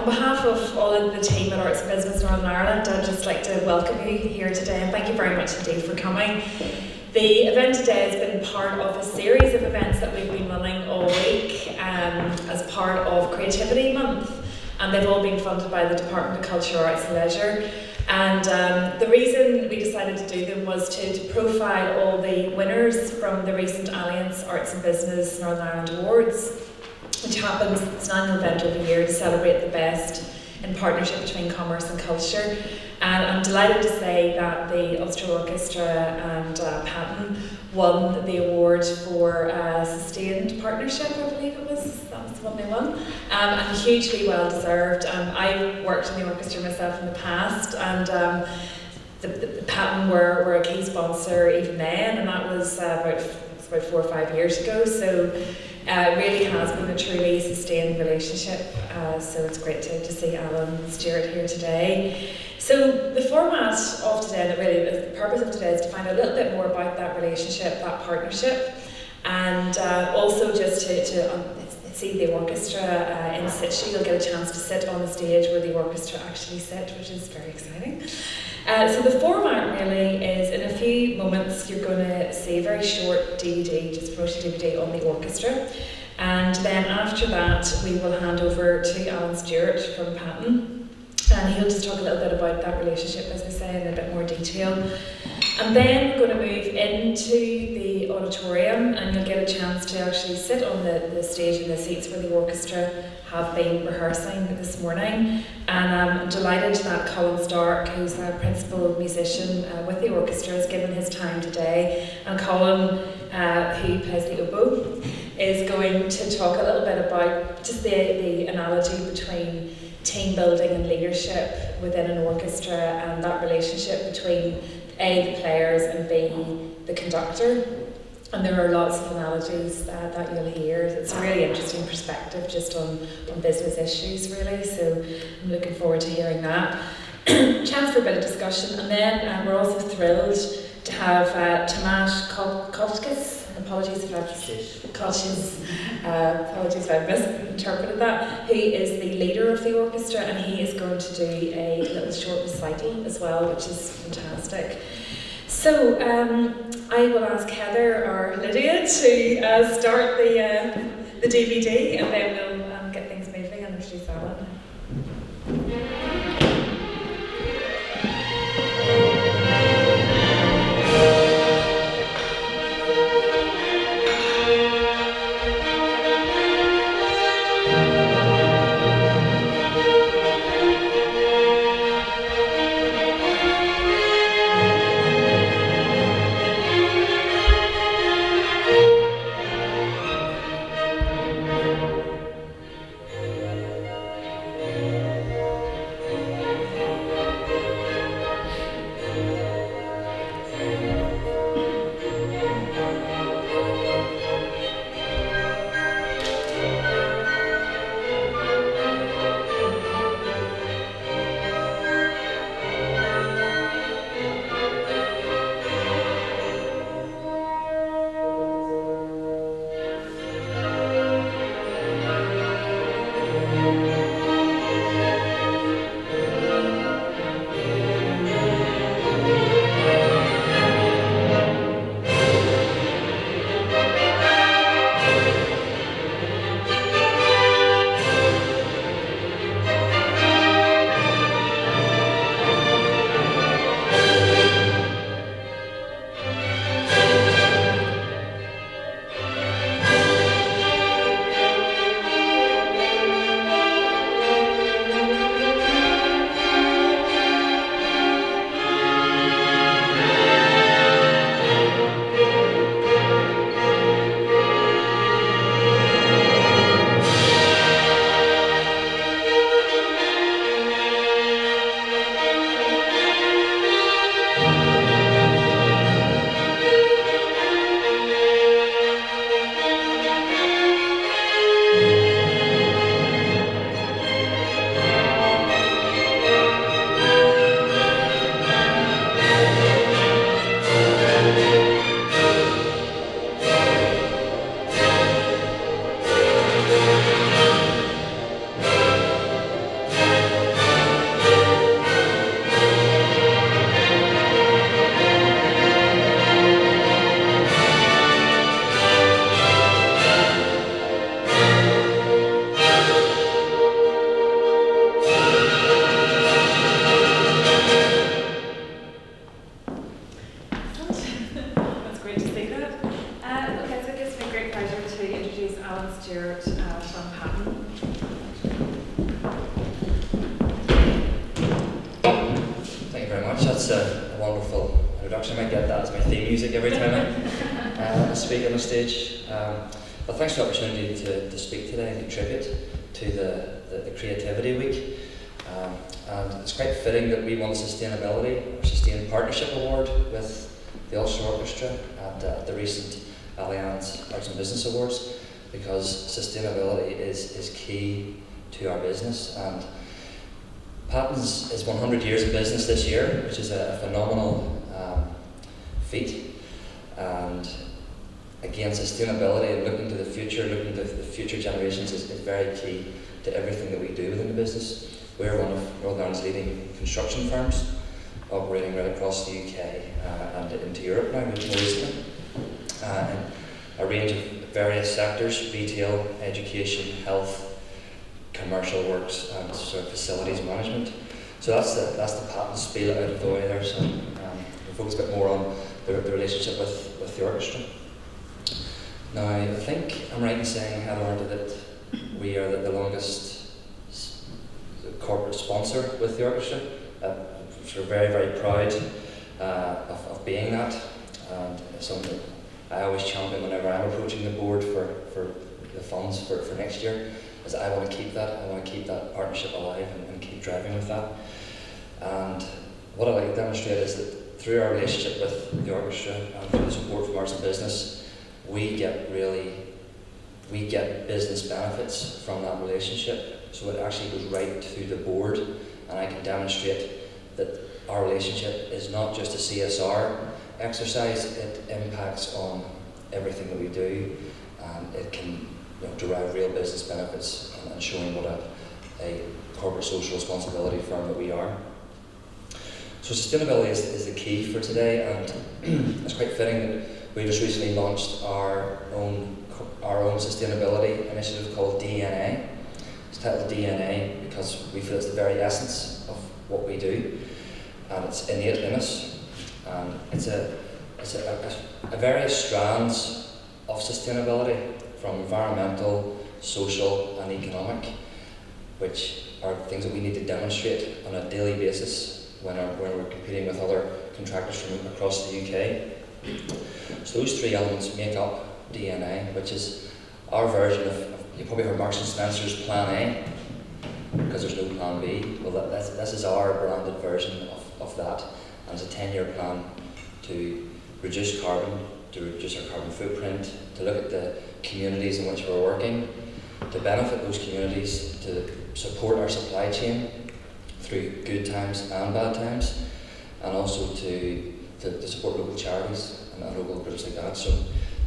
On behalf of all of the team at Arts and Business Northern Ireland, I'd just like to welcome you here today and thank you very much indeed for coming. The event today has been part of a series of events that we've been running all week as part of Creativity Month, and they've all been funded by the Department of Culture, Arts and Leisure. And the reason we decided to do them was to profile all the winners from the recent Alliance Arts and Business Northern Ireland Awards, which happens, it's an annual event every year to celebrate the best in partnership between commerce and culture. And I'm delighted to say that the Ulster Orchestra and Patton won the award for Sustained Partnership, I believe it was. That was the one they won. And hugely well deserved. I've worked in the orchestra myself in the past, and the Patton were a key sponsor even then, and that was about 4 or 5 years ago. So it really has been a truly sustained relationship, so it's great to see Alan and Stuart here today. So the format of today, and really the purpose of today, is to find out a little bit more about that relationship, that partnership, and also just to see the orchestra in situ. You'll get a chance to sit on the stage where the orchestra actually sit, which is very exciting. So the format really is, in a few moments you're going to see a very short DVD, just promotional DVD on the orchestra, and then after that we will hand over to Alan Stewart from Patton, and he'll just talk a little bit about that relationship, as I say, in a bit more detail. And then we're going to move into the auditorium, and you'll get a chance to actually sit on the stage in the seats where the orchestra have been rehearsing this morning. And I'm delighted that Colin Stark, who's a principal musician with the orchestra, has given his time today. And Colin, who plays the oboe, is going to talk a little bit about just the analogy between team building and leadership within an orchestra, and that relationship between A, the players, and B, the conductor. And there are lots of analogies that you'll hear. It's a really interesting perspective just on business issues, really, so I'm looking forward to hearing that. Chance for a bit of discussion, and then we're also thrilled to have Tomasz Kotkis. Apologies if I've misinterpreted that, who is the leader of the orchestra, and he is going to do a little short recital as well, which is fantastic. So I will ask Heather or Lydia to start the DVD, and then we'll get things moving and introduce Alan. great to see that. Okay, so it gives me great pleasure to introduce Alan Stewart from Patton. Thank you very much. That's a wonderful introduction. I might get that as my theme music every time I speak on the stage. Well, thanks for the opportunity to speak today and contribute to the Creativity Week. And it's quite fitting that we won the Sustainability or Sustained Partnership Award with the Ulster Orchestra at the recent Allianz Arts and Business Awards, because sustainability is key to our business. And Patton's is 100 years of business this year, which is a phenomenal feat. And again, sustainability and looking to the future, looking to the future generations is very key to everything that we do within the business. We're one of Northern Ireland's leading construction firms, operating right across the UK and into Europe now, more recently, in a range of various sectors: retail, education, health, commercial works, and sort of facilities management. So that's the Patton spiel out of the way there. So we'll focus a bit more on the relationship with the orchestra. Now, I think I'm right in saying, Heather, that we are the longest corporate sponsor with the orchestra. We're very, very proud of being that, and it's something that I always champion whenever I'm approaching the board for the funds for next year, is I want to keep that. I want to keep that partnership alive and keep driving with that. And what I'd like to demonstrate is that through our relationship with the orchestra and through the support from Arts and Business, we get business benefits from that relationship. So it actually goes right to the board, and I can demonstrate that our relationship is not just a CSR exercise, it impacts on everything that we do, and it can derive real business benefits and showing what a corporate social responsibility firm that we are. So sustainability is the key for today, and it's quite fitting that we just recently launched our own sustainability initiative called DNA. It's titled DNA because we feel it's the very essence of what we do, and it's innate in us. And it's a various strands of sustainability, from environmental, social, and economic, which are things that we need to demonstrate on a daily basis when we're competing with other contractors from across the UK. So those three elements make up DNA, which is our version of, you probably heard Marks and Spencer's Plan A, because there's no Plan B. Well, this is our branded version of that, and it's a 10-year plan to reduce carbon, to reduce our carbon footprint, to look at the communities in which we're working, to benefit those communities, to support our supply chain through good times and bad times, and also to support local charities and local groups like that. So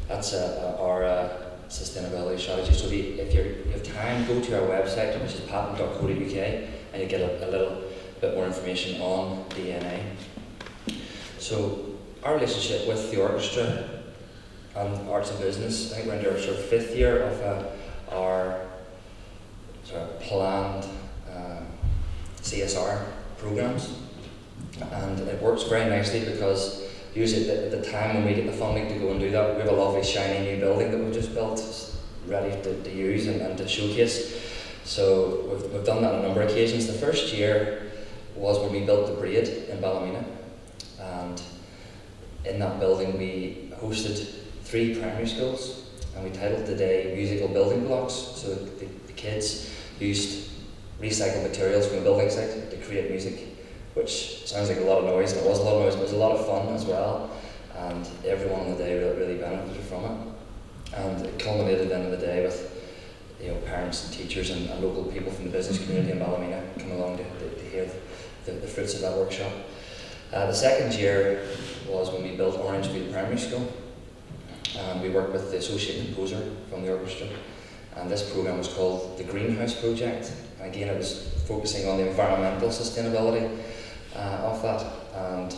that's our sustainability strategy. So if you have time, go to our website, which is patton.co.uk, and you get a little bit more information on DNA. So our relationship with the orchestra and Arts and Business, I think we're in our sort of 5th year of our sort of planned CSR programs, and it works very nicely because usually at the time when we get the funding to go and do that, we have a lovely shiny new building that we've just built, ready to use and to showcase. So we've done that on a number of occasions. The first year was when we built the Braid in Ballymena, and in that building we hosted 3 primary schools, and we titled the day Musical Building Blocks. So the kids used recycled materials from the building site to create music, which sounds like a lot of noise, and it was a lot of noise, but it was a lot of fun as well, and everyone on the day really benefited from it. And it culminated at the end of the day with parents and teachers and local people from the business community in Ballymena come along to hear the fruits of that workshop. The second year was when we built Orangefield Primary School, and we worked with the associate composer from the orchestra, and this programme was called the Greenhouse Project. And again, it was focusing on the environmental sustainability of that, and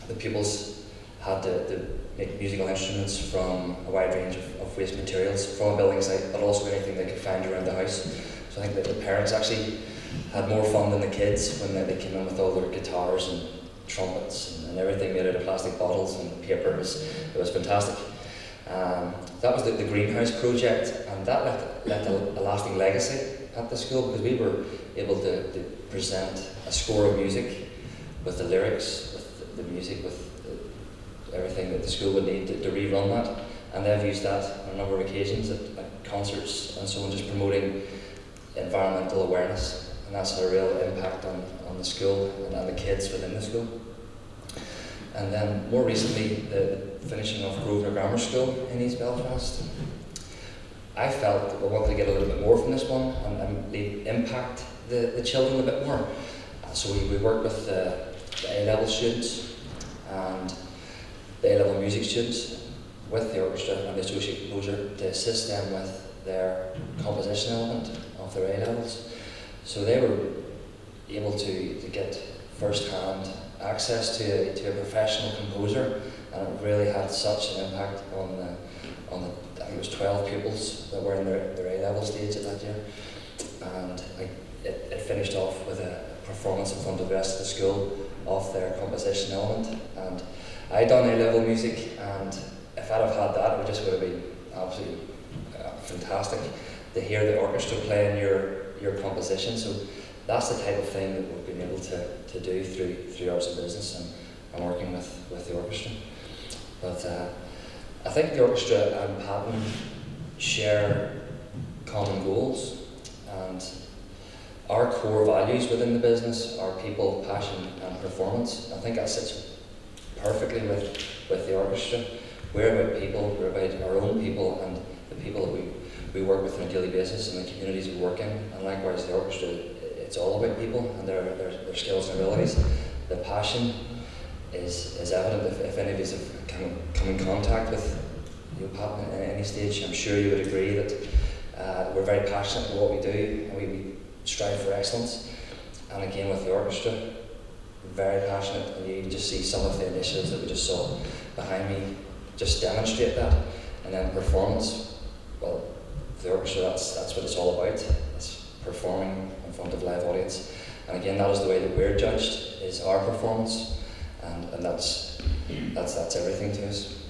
the pupils had to make musical instruments from a wide range of waste materials from a building site, but also anything they could find around the house. So I think that the parents actually had more fun than the kids when they came in with all their guitars and trumpets and everything made out of plastic bottles and paper. It was fantastic. That was the greenhouse project, and that left a lasting legacy at the school, because we were able to present a score of music with the lyrics, with the music, with everything that the school would need to rerun that. And they've used that on a number of occasions at concerts and so on, just promoting environmental awareness. And that's had a real impact on the school and the kids within the school. And then more recently, the finishing off Grosvenor Grammar School in East Belfast. I felt that we wanted to get a little bit more from this one and impact the children a bit more. So we worked with the A-level students and the A-level music students with the orchestra and the associate composer to assist them with their composition element of their A-levels. So they were able to get first-hand access to a professional composer, and it really had such an impact on the I think it was 12 pupils that were in their A-level stage at that year. And it finished off with a performance in front of the rest of the school of their composition element. And I'd done A-level music, and if I'd have had that, it just would have been absolutely fantastic to hear the orchestra playing your composition. So that's the type of thing that we've been able to do through Arts and Business and working with the orchestra. But I think the orchestra and Patton share common goals, and our core values within the business are people, passion and performance. I think that sits perfectly with the orchestra. We're about people, we're about our own people and the people that we work with on a daily basis and the communities we work in. And likewise the orchestra, it's all about people and their skills and abilities. The passion is evident if any of you have come in contact with Patton at any stage. I'm sure you would agree that we're very passionate about what we do, and we strive for excellence. And again with the orchestra, very passionate, and you can just see some of the initiatives that we just saw behind me just demonstrate that. And then performance, well, the orchestra, that's what it's all about. It's performing in front of a live audience. And again, that is the way that we're judged, is our performance, and that's everything to us.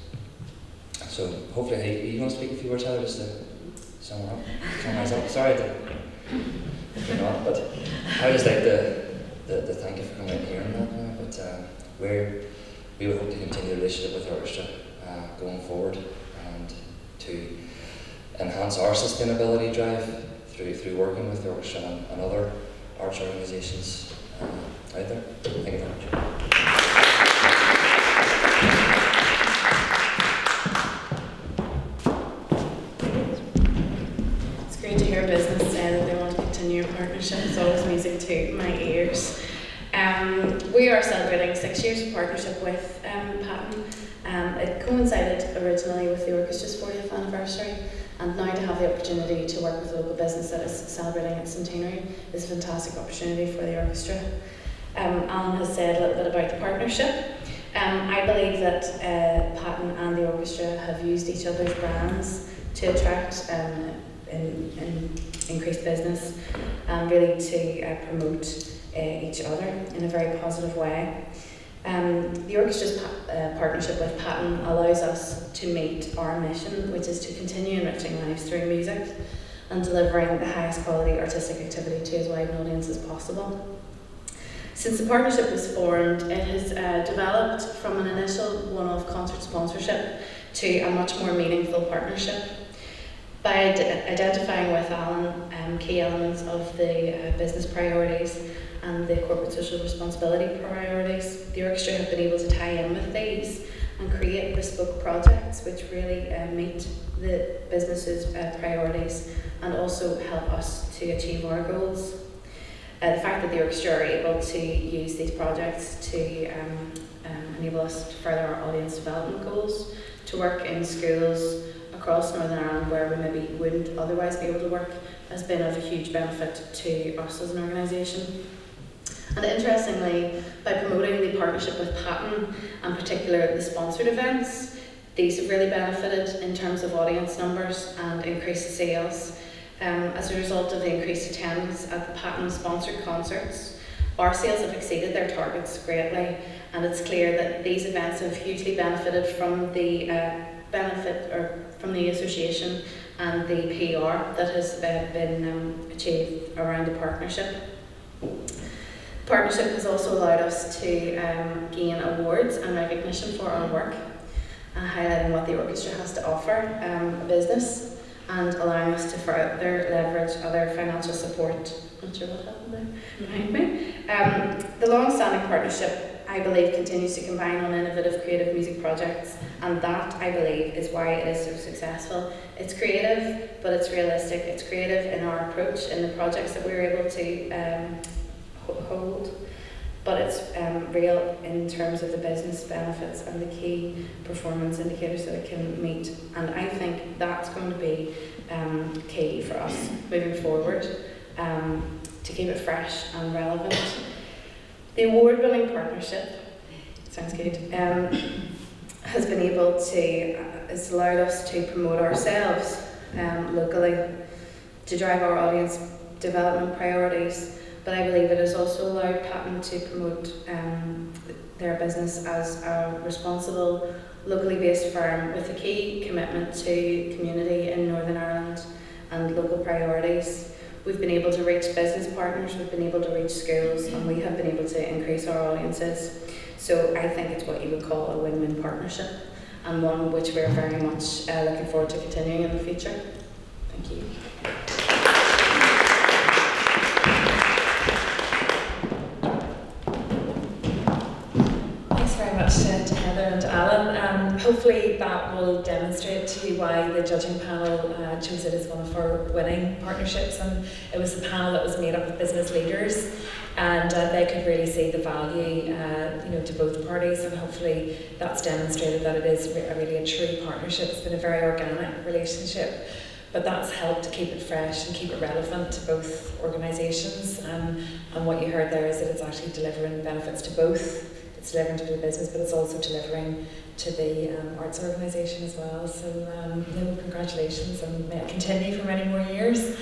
So hopefully, you want to speak a few words, Heather, just to summarize up? Sorry if you're not, but I just like to thank you for coming in here and that now. But we would hope to continue the relationship with the orchestra going forward, and to enhance our sustainability drive through working with the orchestra and other arts organisations out there. Thank you very much. Business say that they want to continue a partnership. It's always music to my ears. We are celebrating 6 years of partnership with Patton. It coincided originally with the orchestra's 40th anniversary, and now to have the opportunity to work with a local business that is celebrating its centenary is a fantastic opportunity for the orchestra. Alan has said a little bit about the partnership. I believe that Patton and the orchestra have used each other's brands to attract increased business and really to promote each other in a very positive way. The orchestra's partnership with Patton allows us to meet our mission, which is to continue enriching lives through music and delivering the highest quality artistic activity to as wide an audience as possible. Since the partnership was formed, it has developed from an initial one-off concert sponsorship to a much more meaningful partnership. By identifying with Alan key elements of the business priorities and the corporate social responsibility priorities, the orchestra have been able to tie in with these and create bespoke projects which really meet the business's priorities and also help us to achieve our goals. The fact that the orchestra are able to use these projects to enable us to further our audience development goals, to work in schools across Northern Ireland where we maybe wouldn't otherwise be able to work, has been of a huge benefit to us as an organisation. And interestingly, by promoting the partnership with Patton, and particularly the sponsored events, these have really benefited in terms of audience numbers and increased sales. As a result of the increased attendance at the Patton sponsored concerts Our sales have exceeded their targets greatly, and it's clear that these events have hugely benefited from the from the association and the PR that has been achieved around the partnership. Partnership has also allowed us to gain awards and recognition for our work, highlighting what the orchestra has to offer a business, and allowing us to further leverage other financial support. Not sure what happened there behind me. The long-standing partnership, I believe, continues to combine on innovative creative music projects, and that, I believe, is why it is so successful. It's creative, but it's realistic. It's creative in our approach in the projects that we're able to hold, but it's real in terms of the business benefits and the key performance indicators that it can meet. And I think that's going to be key for us moving forward, to keep it fresh and relevant. The award-winning partnership, sounds good, has been able to, it's allowed us to promote ourselves locally, to drive our audience development priorities, but I believe it has also allowed Patton to promote their business as a responsible, locally based firm with a key commitment to community in Northern Ireland and local priorities. We've been able to reach business partners, we've been able to reach schools, and we have been able to increase our audiences. So I think it's what you would call a win-win partnership, and one which we're very much looking forward to continuing in the future. Thank you. To Heather and Alan. Hopefully that will demonstrate to you why the judging panel chose it as one of our winning partnerships, and it was a panel that was made up of business leaders, and they could really see the value to both parties, and hopefully that's demonstrated that it is really a true partnership. It's been a very organic relationship, but that's helped to keep it fresh and keep it relevant to both organisations, and what you heard there is that it's actually delivering benefits to both. It's delivering to the business, but it's also delivering to the arts organisation as well. So, congratulations, and may it continue for many more years.